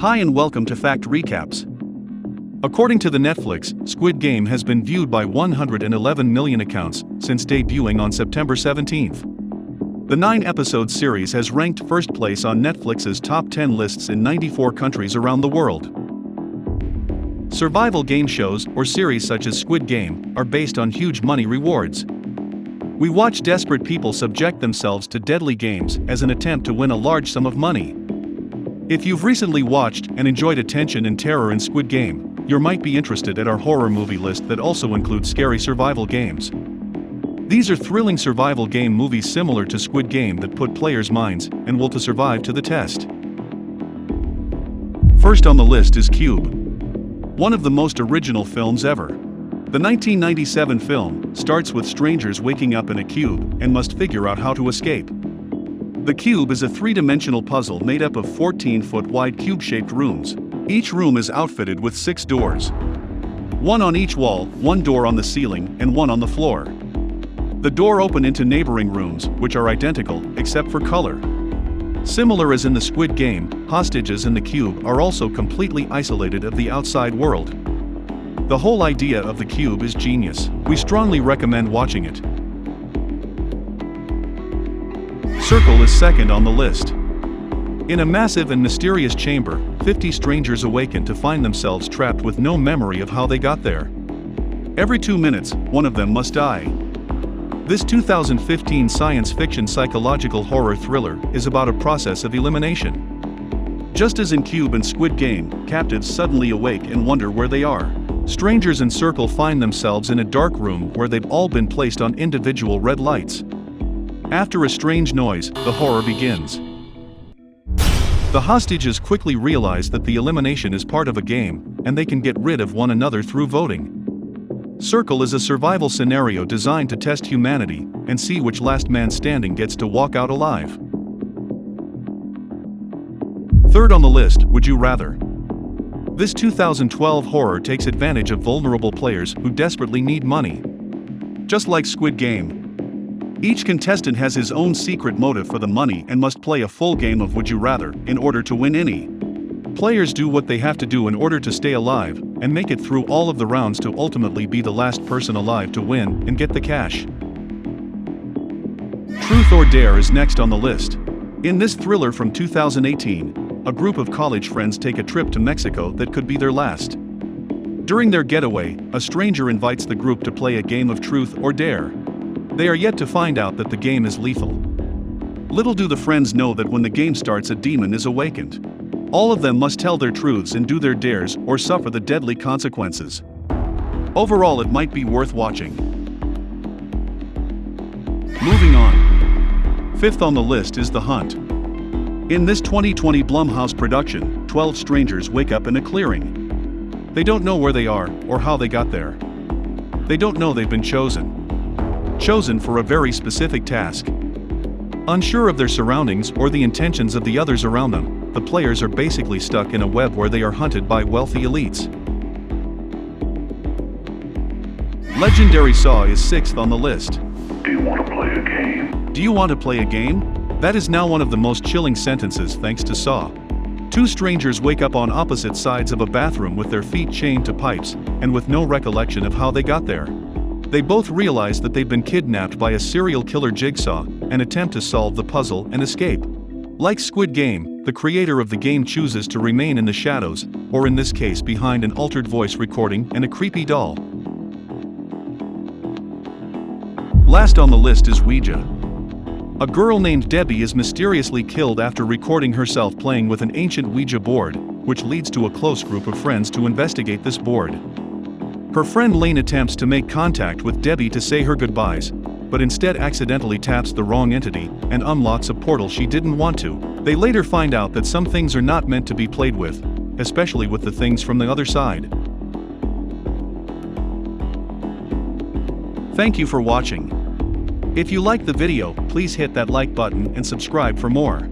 Hi and welcome to Fact Recaps. According to the Netflix, Squid Game has been viewed by 111 million accounts since debuting on September 17th. The 9-episode series has ranked first place on Netflix's top 10 lists in 94 countries around the world. Survival game shows or series such as Squid Game are based on huge money rewards. We watch desperate people subject themselves to deadly games as an attempt to win a large sum of money. If you've recently watched and enjoyed attention and terror in Squid Game, you might be interested at our horror movie list that also includes scary survival games. These are thrilling survival game movies similar to Squid Game that put players' minds and will to survive to the test. First on the list is Cube, one of the most original films ever. The 1997 film starts with strangers waking up in a cube and must figure out how to escape. The cube is a three-dimensional puzzle made up of 14-foot wide cube-shaped rooms. Each room is outfitted with 6 doors. One on each wall, 1 door on the ceiling, and 1 on the floor. The door open into neighboring rooms, which are identical, except for color. Similar as in the Squid Game, hostages in the cube are also completely isolated of the outside world. The whole idea of the cube is genius. We strongly recommend watching it. Circle is second on the list. In a massive and mysterious chamber, 50 strangers awaken to find themselves trapped with no memory of how they got there. Every 2 minutes, one of them must die. This 2015 science fiction psychological horror thriller is about a process of elimination. Just as in Cube and Squid Game, captives suddenly awake and wonder where they are. Strangers in Circle find themselves in a dark room where they've all been placed on individual red lights. After a strange noise, the horror begins. The hostages quickly realize that the elimination is part of a game, and they can get rid of one another through voting. Circle is a survival scenario designed to test humanity and see which last man standing gets to walk out alive. Third on the list, Would You Rather? This 2012 horror takes advantage of vulnerable players who desperately need money. Just like Squid Game, each contestant has his own secret motive for the money and must play a full game of Would You Rather in order to win any. Players do what they have to do in order to stay alive and make it through all of the rounds to ultimately be the last person alive to win and get the cash. Truth or Dare is next on the list. In this thriller from 2018, a group of college friends take a trip to Mexico that could be their last. During their getaway, a stranger invites the group to play a game of Truth or Dare. They are yet to find out that the game is lethal. Little do the friends know that when the game starts, a demon is awakened. All of them must tell their truths and do their dares or suffer the deadly consequences. Overall, it might be worth watching. Moving on. Fifth on the list is The Hunt. In this 2020 Blumhouse production, 12 strangers wake up in a clearing. They don't know where they are or how they got there. They don't know they've been chosen for a very specific task. Unsure of their surroundings or the intentions of the others around them, the players are basically stuck in a web where they are hunted by wealthy elites. Legendary Saw is sixth on the list. Do you want to play a game? Do you want to play a game? That is now one of the most chilling sentences thanks to Saw. 2 strangers wake up on opposite sides of a bathroom with their feet chained to pipes and with no recollection of how they got there. They both realize that they've been kidnapped by a serial killer Jigsaw and attempt to solve the puzzle and escape. Like Squid Game, the creator of the game chooses to remain in the shadows, or in this case behind an altered voice recording and a creepy doll. Last on the list is Ouija. A girl named Debbie is mysteriously killed after recording herself playing with an ancient Ouija board, which leads to a close group of friends to investigate this board. Her friend Lane attempts to make contact with Debbie to say her goodbyes, but instead accidentally taps the wrong entity and unlocks a portal she didn't want to. They later find out that some things are not meant to be played with, especially with the things from the other side. Thank you for watching. If you liked the video, please hit that like button and subscribe for more.